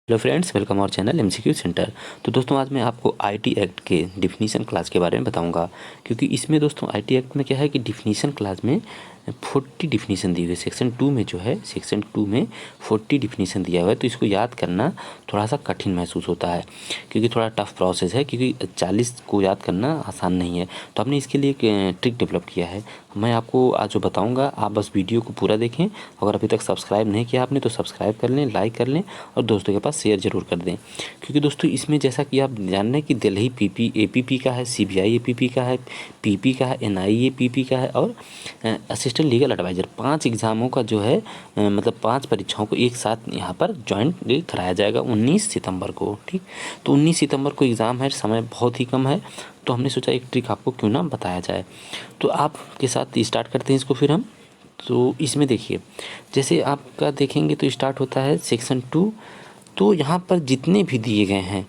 Hello friends, welcome our channel MCQ centre. तो दोस्तों आज मैं आपको आईटी एक्ट के डिफिनीशन क्लास के बारे में बताऊंगा, क्योंकि इसमें दोस्तों आईटी एक्ट में क्या है कि डिफिनीशन क्लास में 40 डिफिनीशन दी हुई है। सेक्शन 2 में जो है, सेक्शन 2 में 40 डिफिनीशन दिया हुआ है। तो इसको याद करना थोड़ा सा कठिन महसूस होता है, क्योंकि थोड़ा टफ प्रोसेस है, क्योंकि 40 को याद करना आसान नहीं है। तो हमने इसके लिए एक ट्रिक डेवलप किया है। मैं आपको आज जो बताऊंगा, आप बस वीडियो को पूरा देखें। अगर अभी तक सब्सक्राइब नहीं किया आपने तो सब्सक्राइब कर लें, लाइक कर लें और दोस्तों के पास शेयर जरूर कर दें। क्योंकि दोस्तों इसमें जैसा कि आप जान रहे हैं कि दिल्ली पीपी एपीपी का है, सीबीआई एपीपी का है, पीपी का है, एनआईए पीपी का है और असिस्टेंट लीगल एडवाइज़र। 5 एग्ज़ामों का जो है मतलब 5 परीक्षाओं को एक साथ यहाँ पर जॉइंट कराया जाएगा 19 सितंबर को। ठीक, तो 19 सितंबर को एग्ज़ाम है, समय बहुत ही कम है। तो हमने सोचा एक ट्रिक आपको क्यों ना बताया जाए। तो आपके साथ स्टार्ट करते हैं इसको फिर हम। तो इसमें देखिए, जैसे आपका देखेंगे तो स्टार्ट होता है सेक्शन 2। तो यहाँ पर जितने भी दिए गए हैं,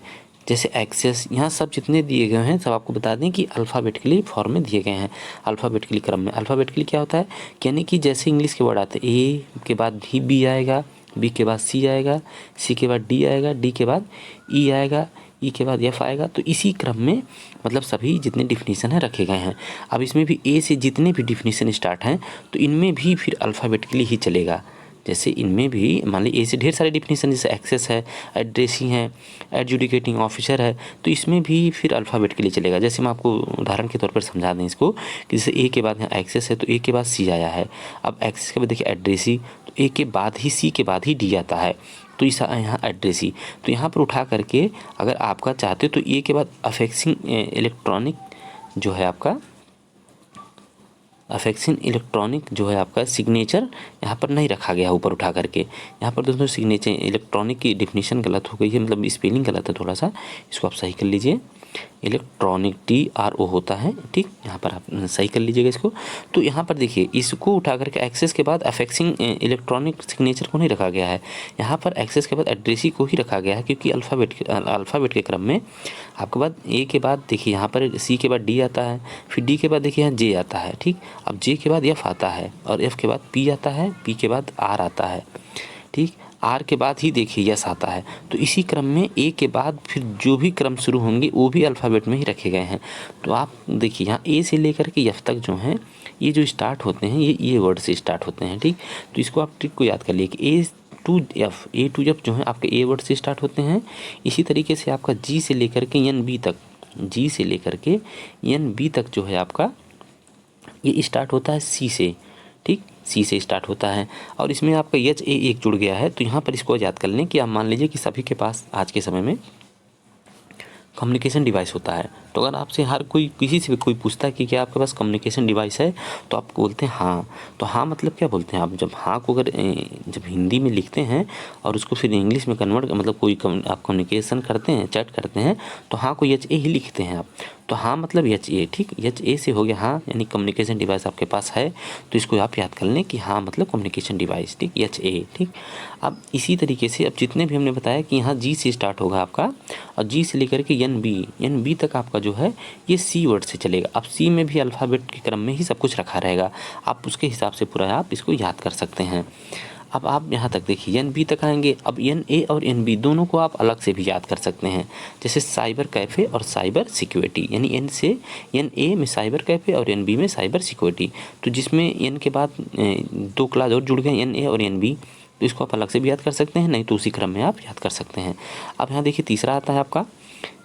जैसे एक्सेस, यहाँ सब जितने दिए गए हैं सब आपको बता दें कि अल्फ़ाबेटिकली फॉर्म में दिए गए हैं, अल्फ़ाबेटिकली क्रम में। अल्फ़ाबेटिकली क्या होता है, यानी कि जैसे इंग्लिश के वर्ड आते हैं, ए के बाद भी बी आएगा, बी के बाद सी आएगा, सी के बाद डी आएगा, डी के बाद ई आएगा, ई के बाद एफ आएगा। तो इसी क्रम में मतलब सभी जितने डिफिनीशन हैं रखे गए हैं। अब इसमें भी ए से जितने भी डिफिनीशन स्टार्ट हैं तो इनमें भी फिर अल्फ़ाबेटिकली ही चलेगा। जैसे इनमें भी मान लीजिए ए से ढेर सारे डिफिनीशन, जैसे एक्सेस है, एड्रेसिंग है, एडजुडिकेटिंग ऑफिसर है, तो इसमें भी फिर अल्फ़ाबेटिकली चलेगा। जैसे मैं आपको उदाहरण के तौर पर समझा दें इसको, कि जैसे ए के बाद यहाँ एक्सेस है तो ए के बाद सी आया है। अब एक्सेस के बाद देखिए एड्रेसी, तो ए के बाद ही सी के बाद ही डी आता है, तो इस यहाँ एड्रेसी। तो यहाँ पर उठा करके अगर आपका चाहते तो ए के बाद अफेक्सिंग इलेक्ट्रॉनिक जो है आपका, अफेक्सिंग इलेक्ट्रॉनिक जो है आपका सिग्नेचर यहाँ पर नहीं रखा गया ऊपर उठा करके। यहाँ पर दोस्तों सिग्नेचर इलेक्ट्रॉनिक की डिफिनीशन गलत हो गई है, मतलब स्पेलिंग गलत है थोड़ा सा, इसको आप सही कर लीजिए। इलेक्ट्रॉनिक TRO होता है, ठीक, यहाँ पर आप सही कर लीजिएगा इसको। तो यहाँ पर देखिए इसको उठा करके एक्सेस के बाद अफेक्सिंग इलेक्ट्रॉनिक सिग्नेचर को नहीं रखा गया है, यहाँ पर एक्सेस के बाद एड्रेसी को ही रखा गया है, क्योंकि अल्फ़ाबेट के क्रम में आपके बाद ए के बाद देखिए यहाँ पर सी के बाद डी आता है, फिर डी के बाद देखिए यहाँ जे आता है। ठीक, अब जे के बाद एफ आता है और एफ के बाद पी आता है, पी के बाद आर आता है। ठीक, आर के बाद ही देखिए यस आता है। तो इसी क्रम में ए के बाद फिर जो भी क्रम शुरू होंगे वो भी अल्फ़ाबेट में ही रखे गए हैं। तो आप देखिए यहाँ ए से लेकर के एफ तक जो हैं ये जो स्टार्ट होते हैं ये वर्ड से स्टार्ट होते हैं। ठीक, तो इसको आप ट्रिक को याद कर लिए कि ए टू एफ जो है आपके ए वर्ड से स्टार्ट होते हैं। इसी तरीके से आपका जी से लेकर के एन बी तक, जी से लेकर के एन बी तक जो है आपका ये स्टार्ट होता है सी से। ठीक, सी से स्टार्ट होता है और इसमें आपका एच ए एक जुड़ गया है। तो यहाँ पर इसको याद कर लें कि आप मान लीजिए कि सभी के पास आज के समय में कम्युनिकेशन डिवाइस होता है। तो अगर आपसे हर कोई किसी से भी कोई पूछता है कि क्या आपके पास कम्युनिकेशन डिवाइस है, तो आप बोलते हैं हाँ। तो हाँ मतलब क्या बोलते हैं आप, जब हाँ को अगर जब हिंदी में लिखते हैं और उसको फिर इंग्लिश में कन्वर्ट, मतलब कोई आप कम्युनिकेशन करते हैं, चैट करते हैं, तो हाँ को एच ए ही लिखते हैं आप। तो हाँ मतलब एच ए। ठीक, एच ए से हो गया हाँ, यानी कम्युनिकेशन डिवाइस आपके पास है। तो इसको आप याद कर लें कि हाँ मतलब कम्युनिकेशन डिवाइस। ठीक, एच ए। ठीक, अब इसी तरीके से अब जितने भी हमने बताया कि यहाँ जी से स्टार्ट होगा आपका और जी से लेकर के एन बी तक आपका जो है ये सी वर्ड से चलेगा। अब सी में भी अल्फ़ाबेट के क्रम में ही सब कुछ रखा रहेगा, आप उसके हिसाब से पूरा आप इसको याद कर सकते हैं। अब आप यहाँ तक देखिए एन बी तक आएंगे। अब एन ए और एन बी दोनों को आप अलग से भी याद कर सकते हैं, जैसे साइबर कैफ़े और साइबर सिक्योरिटी, यानी एन से एन ए में साइबर कैफ़े और एन बी में साइबर सिक्योरिटी। तो जिसमें एन के बाद 2 क्लास और जुड़ गए, एन ए और एन बी, तो इसको आप अलग से भी याद कर सकते हैं, नहीं तो उसी क्रम में आप याद कर सकते हैं। अब यहाँ देखिए तीसरा आता है आपका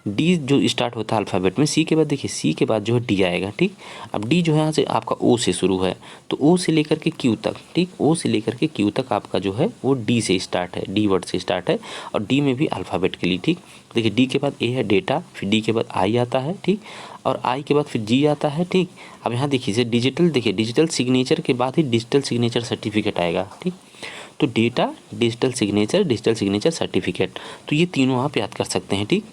डी, जो स्टार्ट होता है अल्फ़ाबेट में सी के बाद, देखिए सी के बाद जो है डी आएगा। ठीक, अब डी जो है यहाँ से आपका ओ से शुरू है, तो ओ से लेकर के क्यू तक, ठीक, ओ से लेकर के क्यू तक आपका जो है वो डी से स्टार्ट है, डी वर्ड से स्टार्ट है और डी में भी अल्फ़ाबेट के लिए। ठीक, देखिए डी के बाद ए है डेटा, फिर डी के बाद आई आता है। ठीक, और आई के बाद फिर जी आता है। ठीक, अब यहाँ देखिए डिजिटल, देखिए डिजिटल सिग्नेचर के बाद ही डिजिटल सिग्नेचर सर्टिफिकेट आएगा। ठीक, तो डेटा, डिजिटल सिग्नेचर सर्टिफिकेट, तो ये तीनों आप याद कर सकते हैं। ठीक,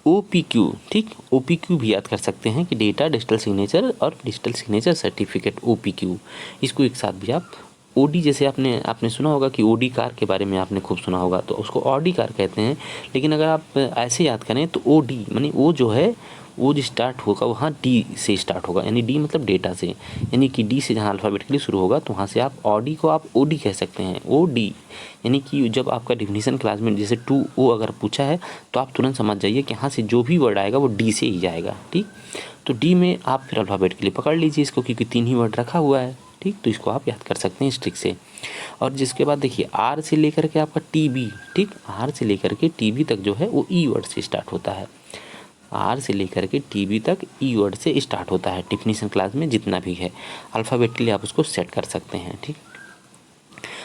OPQ, ठीक, OPQ भी याद कर सकते हैं कि डेटा, डिजिटल सिग्नेचर और डिजिटल सिग्नेचर सर्टिफिकेट OPQ, इसको एक साथ भी आप ओडी जैसे आपने सुना होगा कि ओडी कार के बारे में आपने खूब सुना होगा, तो उसको ऑडी कार कहते हैं। लेकिन अगर आप ऐसे याद करें तो ओडी माने वो जो है वो जो स्टार्ट होगा वहाँ डी से स्टार्ट होगा, यानी डी मतलब डेटा से, यानी कि डी से जहाँ अल्फ़ाबेटिकली शुरू होगा तो वहाँ से आप ऑडी को आप ओडी कह सकते हैं, ओ डी। यानी कि जब आपका डिफिनीशन क्लास में जैसे 2O अगर पूछा है तो आप तुरंत समझ जाइए कि यहाँ से जो भी वर्ड आएगा वो डी से ही जाएगा, ठीक। तो डी में आप फिर अल्फ़ाबेटिकली पकड़ लीजिए इसको, क्योंकि 3 ही वर्ड रखा हुआ है, ठीक। तो इसको आप याद कर सकते हैं इस ट्रिक से। और जिसके बाद देखिए आर से लेकर के आपका टी बी, ठीक, आर से लेकर के टी बी तक जो है वो ई वर्ड से स्टार्ट होता है। आर से लेकर के टी बी तक ई वर्ड से स्टार्ट होता है। डिफिनीशन क्लास में जितना भी है अल्फ़ाबेटिकली आप उसको सेट कर सकते हैं, ठीक।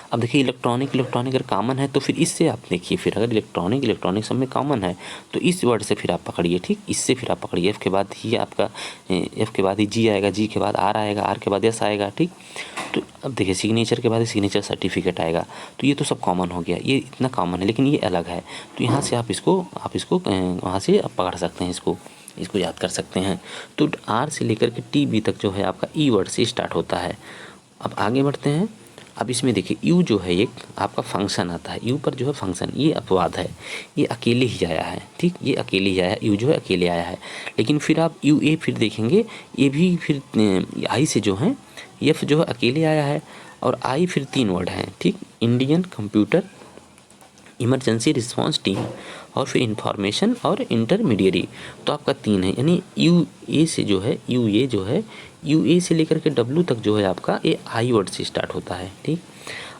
अब देखिए इलेक्ट्रॉनिक अगर कॉमन है तो फिर इससे आप देखिए, फिर अगर इलेक्ट्रॉनिक सब में कॉमन है तो इस वर्ड से फिर आप पकड़िए, ठीक। इससे फिर आप पकड़िए, एफ के बाद ही आपका एफ के बाद ही जी आएगा, जी के बाद आर आएगा, आर के बाद एस आएगा, ठीक। तो अब देखिए सिग्नेचर के बाद सिग्नेचर सर्टिफिकेट आएगा। तो ये तो सब कॉमन हो गया, ये इतना कॉमन है, लेकिन ये अलग है। तो यहाँ से आप इसको वहाँ से आप पकड़ सकते हैं, इसको याद कर सकते हैं। तो आर से लेकर के टी बी तक जो है आपका ई वर्ड से स्टार्ट होता है। अब आगे बढ़ते हैं। अब इसमें देखिए यू जो है एक आपका फंक्शन आता है, यू पर जो है फंक्शन, ये अपवाद है, ये अकेले ही आया है, ठीक। ये अकेले ही आया है, यू जो है अकेले आया है। लेकिन फिर आप यू ए फिर देखेंगे, ये भी फिर आई से जो है एफ जो है अकेले आया है, और आई फिर 3 वर्ड हैं, ठीक। Indian computer emergency response team, और फिर इंफॉर्मेशन और इंटरमीडिएरी। तो आपका 3 है, यानी यू ए से जो है यू ए जो है यू ए से लेकर के डब्ल्यू तक जो है आपका ये आई वर्ड से स्टार्ट होता है, ठीक।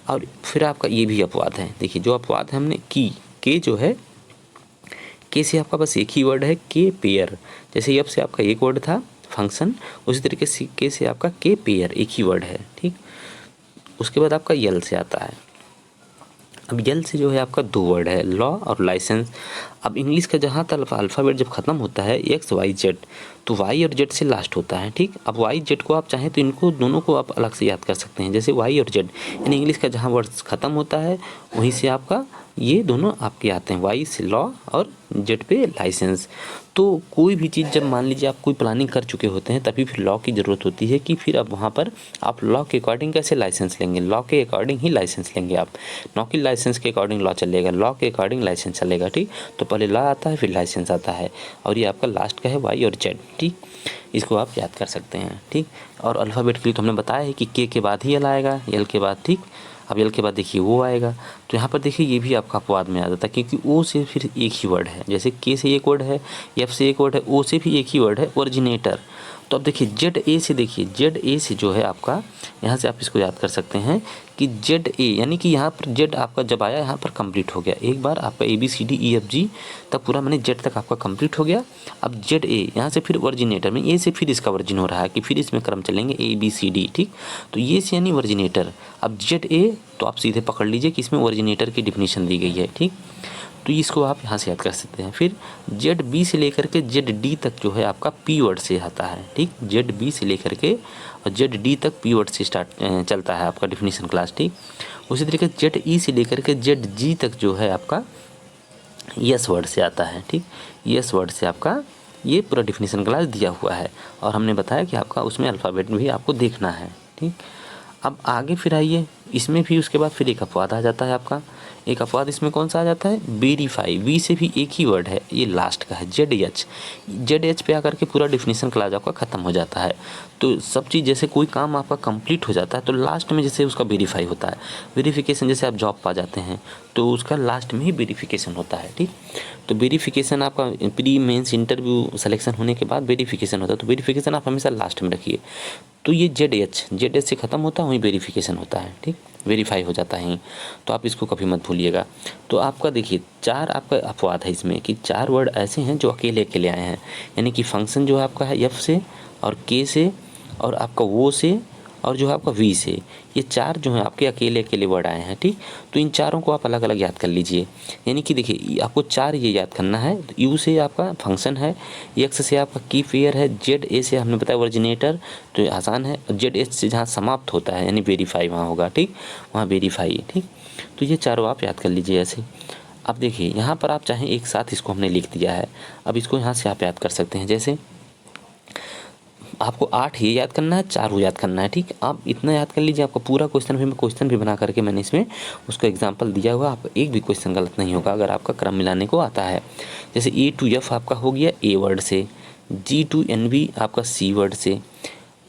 और फिर आपका ये भी अपवाद है। देखिए जो अपवाद है हमने की के जो है के से आपका बस एक ही वर्ड है के पेयर, जैसे एफ से आपका एक वर्ड था फंक्शन, उसी तरीके से के से आपका के पेयर एक ही वर्ड है, ठीक। उसके बाद आपका यल से आता है। अब यल से जो है आपका 2 वर्ड है, लॉ और लाइसेंस। अब इंग्लिश का जहाँ तक अल्फ़ाबेट जब ख़त्म होता है एक्स वाई जेड, तो वाई और जेड से लास्ट होता है, ठीक। अब वाई जेड को आप चाहें तो इनको दोनों को आप अलग से याद कर सकते हैं, जैसे वाई और जेड, यानी इंग्लिश का जहाँ वर्ड ख़त्म होता है वहीं से आपका ये दोनों आपके आते हैं, वाई से लॉ और जेड पे लाइसेंस। तो कोई भी चीज़ जब मान लीजिए आप कोई प्लानिंग कर चुके होते हैं तभी फिर लॉ की ज़रूरत होती है कि फिर अब वहाँ पर आप लॉ के अकॉर्डिंग कैसे लाइसेंस लेंगे, लॉ के अकॉर्डिंग ही लाइसेंस लेंगे आप, न कि लाइसेंस के अकॉर्डिंग लॉ चलेगा, लॉ के अकॉर्डिंग लाइसेंस चलेगा, ठीक। तो पहले लॉ आता है फिर लाइसेंस आता है, और ये आपका लास्ट का है वाई और जेड, ठीक। इसको आप याद कर सकते हैं, ठीक। और अल्फ़ाबेट के लिए तो हमने बताया है कि के बाद ही एल आएगा, एल के बाद, ठीक। अब एल के बाद देखिए वो आएगा, तो यहाँ पर देखिए ये भी आपका अपवाद में आ जाता है, क्योंकि ओ से फिर एक ही वर्ड है, जैसे के से एक वर्ड है, एफ से एक वर्ड है, ओ से भी एक ही वर्ड है, ओरिजिनेटर। तो अब देखिए जेड ए से, देखिए जेड ए से जो है आपका, यहाँ से आप इसको याद कर सकते हैं कि जेड ए, यानी कि यहाँ पर जेड आपका जब आया यहाँ पर कंप्लीट हो गया, एक बार आपका A B C D E F G तक पूरा मैंने जेड तक आपका कंप्लीट हो गया। अब जेड ए यहाँ से फिर ओरिजिनेटर में ए से फिर इसका वर्जिन हो रहा है कि फिर इसमें क्रम चलेंगे ए बी सी डी, ठीक। तो ये से यानी ओरिजिनेटर। अब जेड ए तो आप सीधे पकड़ लीजिए कि इसमें ओरिजिनेटर की डिफिनीशन दी गई है, ठीक। तो इसको आप यहाँ से याद कर सकते हैं। फिर जेड बी से लेकर के जेड डी तक जो है आपका पी वर्ड से आता है, ठीक। जेड बी से लेकर के और जेड डी तक पी वर्ड से स्टार्ट चलता है आपका डिफिनीशन क्लास, ठीक। उसी तरीके जेड ई से लेकर के जेड जी तक जो है आपका यस वर्ड से आता है, ठीक। यस वर्ड से आपका ये पूरा डिफिनीशन क्लास दिया हुआ है, और हमने बताया कि आपका उसमें अल्फ़ाबेट भी आपको देखना है, ठीक। अब आगे फिर आइए, इसमें भी उसके बाद फिर एक अपवाद आ जाता है आपका। एक अपवाद इसमें कौन सा आ जाता है, वेरीफाई। वी से भी एक ही वर्ड है, ये लास्ट का है, जेड एच पे आकर के पूरा डिफिनीशन क्लास आपका ख़त्म हो जाता है। तो सब चीज़ जैसे कोई काम आपका कंप्लीट हो जाता है तो लास्ट में जैसे उसका वेरीफाई होता है, वेरिफिकेशन, जैसे आप जॉब पा जाते हैं तो उसका लास्ट में ही वेरिफिकेशन होता है, ठीक। तो वेरिफिकेशन आपका प्री मेंस इंटरव्यू सिलेक्शन होने के बाद वेरिफिकेशन होता है, तो वेरिफिकेशन आप हमेशा लास्ट में रखिए। तो ये जेड एच से ख़त्म होता है, वहीं वेरिफिकेशन होता है, ठीक, वेरीफाई हो जाता है। तो आप इसको कभी मत भूलिएगा। तो आपका देखिए 4 आपका अपवाद है इसमें कि 4 वर्ड ऐसे हैं जो अकेले अकेले आए हैं, यानी कि फंक्शन जो आपका है एफ से और के से और आपका वो से और जो है आपका वी से, ये 4 जो हैं आपके अकेले अकेले वर्ड आए हैं, ठीक। तो इन चारों को आप अलग अलग याद कर लीजिए, यानी कि देखिए आपको 4 ये याद करना है। तो यू से आपका फंक्शन है, एक्स से आपका की पेयर है, जेड ए से हमने बताया ओरिजिनेटर, तो आसान है। जेड एच से जहाँ समाप्त होता है यानी वेरीफाई वहाँ होगा, ठीक, वहाँ वेरीफाई, ठीक। तो ये चारों आप याद कर लीजिए ऐसे। अब देखिए यहाँ पर आप चाहें एक साथ इसको हमने लिख दिया है, अब इसको यहाँ से आप याद कर सकते हैं। जैसे आपको 8 ये याद करना है, 4 वो याद करना है, ठीक। आप इतना याद कर लीजिए, आपका पूरा क्वेश्चन भी बना करके मैंने इसमें उसका एग्जाम्पल दिया हुआ, आपका एक भी क्वेश्चन गलत नहीं होगा अगर आपका क्रम मिलाने को आता है। जैसे A to F आपका हो गया ए वर्ड से, G to NB आपका C वर्ड से,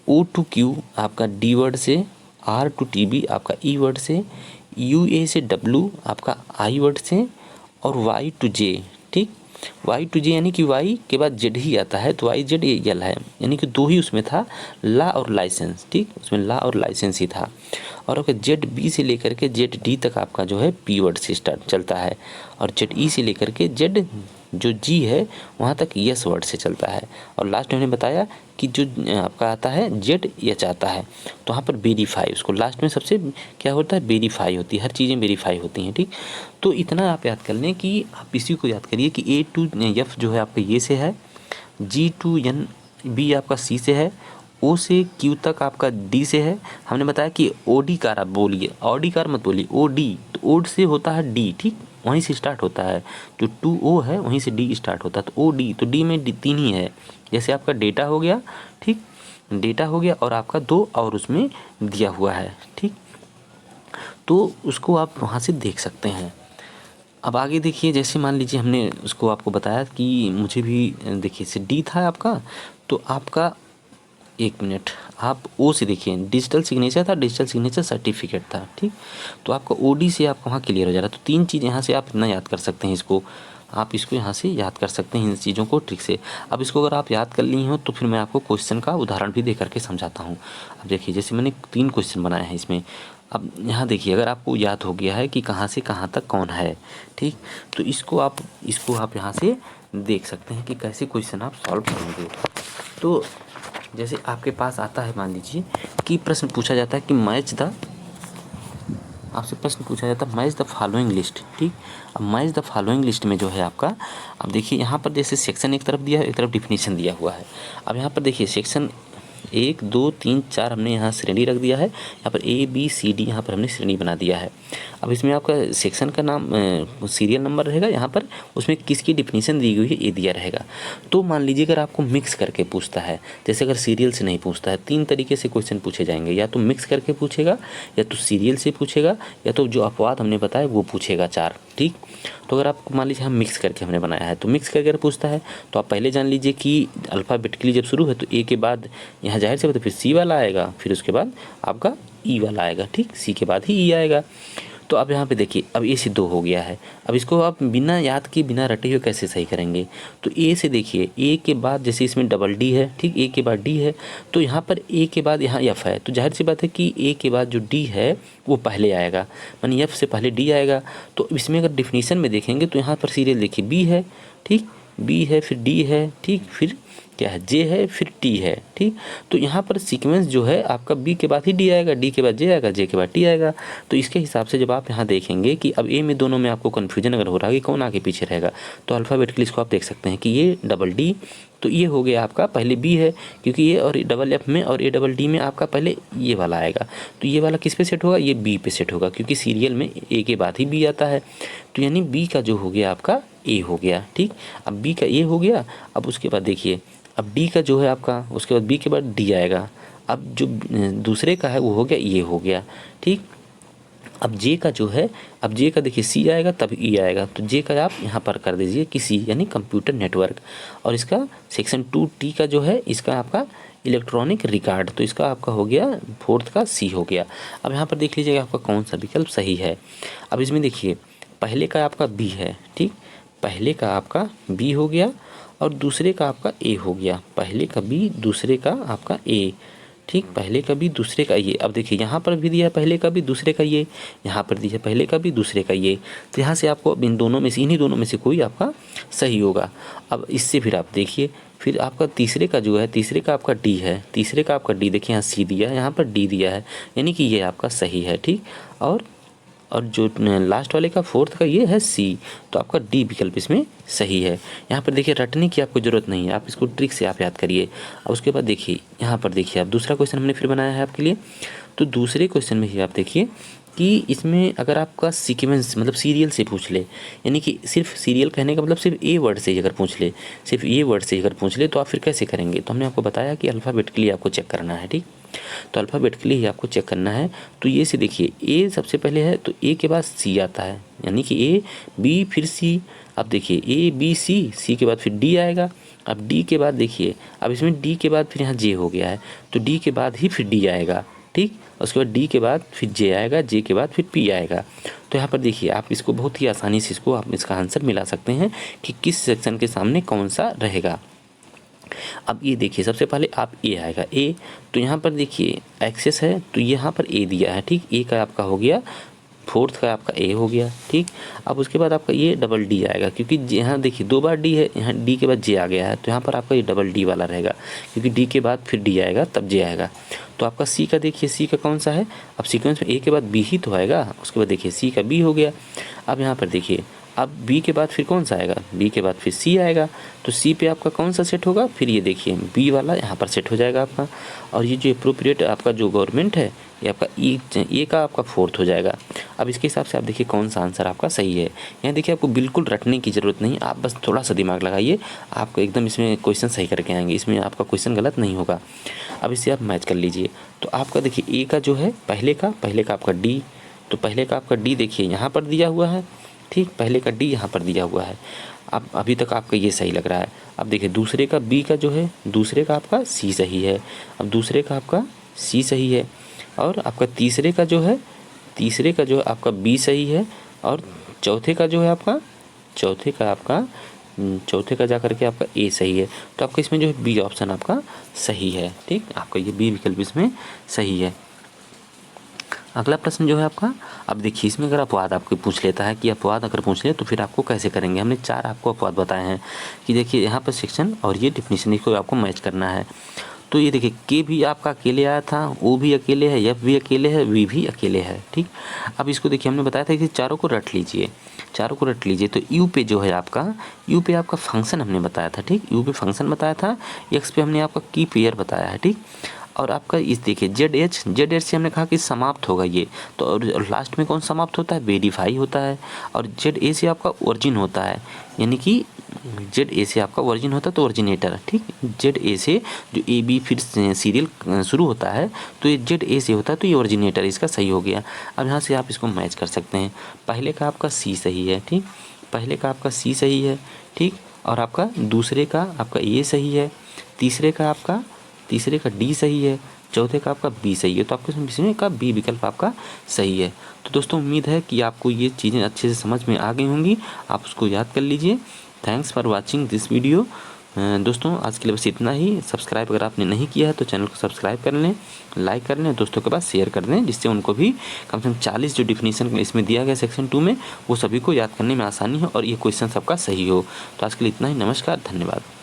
O to Q आपका D वर्ड से, R to TB आपका E वर्ड से, UA से W आपका I वर्ड से, और Y to J, ठीक। Y to J यानी कि Y के बाद Z ही आता है, तो YZL है, यानी कि दो ही उसमें था, ला और लाइसेंस, ठीक। उसमें ला और लाइसेंस ही था। और अगर ZB से लेकर के ZD तक आपका जो है P वर्ड से स्टार्ट चलता है, और ZE से लेकर के Z जो G है वहाँ तक यस वर्ड से चलता है। और लास्ट में हमने बताया कि जो आपका आता है ZH आता है, तो वहाँ पर वेरीफाई, उसको लास्ट में सबसे क्या होता है, वेरीफाई होती है, हर चीज़ें वेरीफाई होती हैं, ठीक। तो इतना आप याद कर लें कि आप इसी को याद करिए कि A to F जो है आपका ये से है, G to NB आपका C से है, O से Q तक आपका D से है। हमने बताया कि OD कार आप बोलिए, OD कार मत बोलिए, OD, तो OD से होता है D, ठीक, वहीं से स्टार्ट होता है, जो 2O है वहीं से D स्टार्ट होता है, तो OD, तो D में 3 ही है। जैसे आपका डेटा हो गया, ठीक, डेटा हो गया, और आपका 2 और उसमें दिया हुआ है, ठीक। तो उसको आप वहाँ से देख सकते हैं। अब आगे देखिए, जैसे मान लीजिए हमने उसको आपको बताया कि मुझे भी देखिए से D था आपका, तो आपका 1 मिनट, आप O से देखिए, डिजिटल सिग्नेचर था, डिजिटल सिग्नेचर सर्टिफिकेट था, ठीक। तो आपका OD से आपका वहाँ क्लियर हो जा रहा है। तो 3 चीज़ यहाँ से आप इतना याद कर सकते हैं, इसको आप इसको यहाँ से याद कर सकते हैं, इन चीज़ों को ट्रिक से। अब इसको अगर आप याद कर ली हो तो फिर मैं आपको क्वेश्चन का उदाहरण भी दे करके समझाता हूँ। अब देखिए, जैसे मैंने 3 क्वेश्चन बनाए हैं इसमें। अब यहाँ देखिए, अगर आपको याद हो गया है कि कहाँ से कहाँ तक कौन है, ठीक, तो इसको आप यहाँ से देख सकते हैं कि कैसे क्वेश्चन आप सॉल्व करेंगे। तो जैसे आपके पास आता है, मान लीजिए कि प्रश्न पूछा जाता है कि आपसे प्रश्न पूछा जाता है मैच द फॉलोइंग लिस्ट, ठीक। अब मैच द फॉलोइंग लिस्ट में जो है आपका, अब देखिए यहाँ पर जैसे सेक्शन एक तरफ दिया है, एक तरफ डिफिनीशन दिया हुआ है। अब यहाँ पर देखिए सेक्शन 1 2 3 4 हमने यहाँ श्रेणी रख दिया है, यहाँ पर ABCD यहाँ पर हमने श्रेणी बना दिया है। अब इसमें आपका सेक्शन का नाम सीरियल नंबर रहेगा, यहाँ पर उसमें किसकी डिफिनीशन दी हुई है ये दिया रहेगा। तो मान लीजिए अगर आपको मिक्स करके पूछता है, जैसे अगर सीरियल से नहीं पूछता है, 3 तरीके से क्वेश्चन पूछे जाएंगे, या तो मिक्स करके पूछेगा, या तो सीरियल से पूछेगा, या तो जो अपवाद हमने बताया वो पूछेगा 4, ठीक। तो अगर आपको मान लीजिए हम मिक्स करके हमने बनाया है, तो मिक्स करके अगर पूछता है तो आप पहले जान लीजिए कि अल्फ़ाबेटिकली जब शुरू है तो A के बाद यहाँ जाहिर से बात है फिर C वाला आएगा, फिर उसके बाद आपका E वाला आएगा, ठीक, C के बाद ही E आएगा। तो अब यहाँ पे देखिए, अब A से 2 हो गया है। अब इसको आप बिना याद किए बिना रटे हुए कैसे सही करेंगे, तो A से देखिए, A के बाद जैसे इसमें डबल D है, ठीक, A के बाद D है, तो यहाँ पर A के बाद यहाँ F है, तो जाहिर सी बात है कि A के बाद जो D है वो पहले आएगा, यानी F से पहले D आएगा। तो इसमें अगर डिफिनीशन में देखेंगे तो यहाँ पर सीरियल देखिए B है, ठीक, B है, फिर D है, ठीक, फिर क्या है J है, फिर T है, ठीक। तो यहाँ पर सीक्वेंस जो है आपका B के बाद ही D आएगा, D के बाद J आएगा, J के बाद T आएगा। तो इसके हिसाब से जब आप यहाँ देखेंगे कि अब A में दोनों में आपको कन्फ्यूजन अगर हो रहा है कि कौन आगे पीछे रहेगा, तो अल्फ़ाबेटिकली इसको आप देख सकते हैं कि ये डबल D, तो ये हो गया आपका पहले B है, क्योंकि ये और डबल F में और ये डबल D में आपका पहले ये वाला आएगा, तो ये वाला किस पे सेट होगा, ये B पे सेट होगा, क्योंकि सीरियल में A के बाद ही B आता है। तो यानी B का जो हो गया आपका A हो गया, ठीक। अब B का A हो गया। अब उसके बाद देखिए, अब D का जो है आपका, उसके बाद B के बाद D आएगा। अब जो दूसरे का है वो हो गया, ये हो गया, ठीक। अब J का जो है, अब J का देखिए C आएगा तब E आएगा, तो J का आप यहाँ पर कर दीजिए कि C यानी कंप्यूटर नेटवर्क। और इसका सेक्शन 2T का जो है, इसका आपका इलेक्ट्रॉनिक रिकॉर्ड, तो इसका आपका हो गया 4th का C हो गया। अब यहाँ पर देख लीजिएगा आपका कौन सा विकल्प सही है। अब इसमें देखिए, पहले का आपका B है, ठीक, पहले का आपका B हो गया, और दूसरे का आपका A हो गया, पहले का B, दूसरे का आपका A, ठीक, पहले का B, दूसरे का ये। अब देखिए यहाँ पर भी दिया पहले का B, दूसरे का ये, यहाँ पर दिया पहले का B, दूसरे का ये। तो यहाँ से आपको इन दोनों में से, इन्हीं दोनों में से कोई आपका सही होगा। अब इससे फिर आप देखिए, फिर आपका तीसरे का जो है, तीसरे का आपका D है, तीसरे का आपका D देखिए, यहाँ C दिया है, यहाँ पर D दिया है, यानी कि ये आपका सही है, ठीक। और जो लास्ट वाले का 4th का ये है C, तो आपका D विकल्प इसमें सही है। यहाँ पर देखिए, रटने की आपको ज़रूरत नहीं है, आप इसको ट्रिक से आप याद करिए। और उसके बाद देखिए, यहाँ पर देखिए, आप दूसरा क्वेश्चन हमने फिर बनाया है आपके लिए। तो दूसरे क्वेश्चन में ही आप देखिए कि इसमें अगर आपका सीक्वेंस मतलब सीरियल से पूछ ले, यानी कि सिर्फ सीरियल कहने का मतलब सिर्फ ए वर्ड से ही अगर पूछ ले, सिर्फ ए वर्ड से ही अगर पूछ ले तो आप फिर कैसे करेंगे। तो हमने आपको बताया कि अल्फ़ाबेटिकली आपको चेक करना है, ठीक। तो अल्फ़ाबेटिकली ही आपको चेक करना है। तो ये से देखिए ए सबसे पहले है तो ए के बाद सी आता है, यानी कि ए बी फिर सी। अब देखिए ए बी सी, सी के बाद फिर डी आएगा। अब डी के बाद देखिए, अब इसमें डी के बाद फिर यहाँ जे हो गया है, तो डी के बाद ही फिर डी आएगा, ठीक। उसके बाद डी के बाद फिर जे आएगा, जे के बाद फिर पी आएगा। तो यहाँ पर देखिए आप इसको बहुत ही आसानी से इसको आप इसका आंसर मिला सकते हैं कि किस सेक्शन के सामने कौन सा रहेगा। अब ये देखिए सबसे पहले आप ए आएगा, ए तो यहाँ पर देखिए एक्सेस है तो यहाँ पर ए दिया है, ठीक। ए का आपका हो गया, फोर्थ का आपका ए हो गया, ठीक। अब उसके बाद आपका ये डबल डी आएगा, क्योंकि यहाँ देखिए 2 बार डी है, यहाँ डी के बाद जे आ गया है, तो यहाँ पर आपका ये डबल डी वाला रहेगा, क्योंकि डी के बाद फिर डी आएगा तब जे आएगा। तो आपका सी का देखिए, सी का कौन सा है, अब सीक्वेंस में ए के बाद बी ही तो आएगा, उसके बाद देखिए सी का बी हो गया। अब यहाँ पर देखिए अब बी के बाद फिर कौन सा आएगा, बी के बाद फिर सी आएगा, तो सी पे आपका कौन सा सेट होगा, फिर ये देखिए बी वाला यहाँ पर सेट हो जाएगा आपका। और ये जो अप्रोप्रिएट आपका जो गवर्नमेंट है ये आपका ए का आपका फोर्थ हो जाएगा। अब इसके हिसाब से आप देखिए कौन सा आंसर आपका सही है। यहाँ देखिए आपको बिल्कुल रटने की ज़रूरत नहीं, आप बस थोड़ा सा दिमाग लगाइए, आपको एकदम इसमें क्वेश्चन सही करके आएंगे, इसमें आपका क्वेश्चन गलत नहीं होगा। अब इससे आप मैच कर लीजिए। तो आपका देखिए ए का जो है पहले का आपका डी, तो पहले का आपका डी देखिए यहाँ पर दिया हुआ है, ठीक। पहले का डी यहाँ पर दिया हुआ है। अब अभी तक आपका ये सही लग रहा है। अब देखिए दूसरे का बी का जो है, दूसरे का आपका सी सही है, अब दूसरे का आपका सी सही है, और आपका तीसरे का जो है आपका बी सही है, और चौथे का जो है आपका चौथे का जा करके आपका ए सही है। तो आपका इसमें जो है बी ऑप्शन आपका सही है, ठीक। आपका ये बी विकल्प इसमें सही है। अगला प्रश्न जो है आपका, अब देखिए इसमें अगर अपवाद आपको पूछ लेता है कि अपवाद अगर पूछ ले तो फिर आपको कैसे करेंगे। हमने 4 आपको अपवाद बताए हैं कि देखिए यहाँ पर सेक्शन और ये डिफिनीशन इसको आपको मैच करना है। तो ये देखिए के भी आपका अकेले आया था, ओ भी अकेले है, एफ भी अकेले है, वी भी अकेले है, ठीक। अब इसको देखिए हमने बताया था कि चारों को रट लीजिए, तो यू पे जो है यू पे आपका फंक्शन हमने बताया था, ठीक। यू पे फंक्शन बताया था, एक्स पे हमने आपका की पेयर बताया है, ठीक। और आपका इस देखिए जेड एच से हमने कहा कि समाप्त होगा ये, तो और लास्ट में कौन समाप्त होता है, वेरीफाई होता है। और जेड ए से आपका ओरिजिन होता है, यानी कि जेड ए से आपका ओरिजिन होता है तो ओरिजिनेटर, ठीक। जेड ए से जो ए बी फिर सीरियल शुरू होता है तो ये जेड ए से होता है तो ये ओरिजिनेटर, इसका सही हो गया। अब यहाँ से आप इसको मैच कर सकते हैं। पहले का आपका सी सही है, ठीक। पहले का आपका सी सही है, ठीक। और आपका दूसरे का आपका ए सही है, तीसरे का डी सही है, चौथे का आपका बी सही है। तो आपके इसमें का बी विकल्प आपका सही है। तो दोस्तों उम्मीद है कि आपको ये चीज़ें अच्छे से समझ में आ गई होंगी, आप उसको याद कर लीजिए। Thanks for watching this video. दोस्तों आज के लिए बस इतना ही। सब्सक्राइब अगर आपने नहीं किया है तो चैनल को सब्सक्राइब कर लें, लाइक कर लें, दोस्तों के पास शेयर कर दें, जिससे उनको भी कम से कम 40 जो डिफिनीशन इसमें दिया गया सेक्शन 2 में वो सभी को याद करने में आसानी हो और ये क्वेश्चन सबका सही हो। तो आज के लिए इतना ही। नमस्कार, धन्यवाद।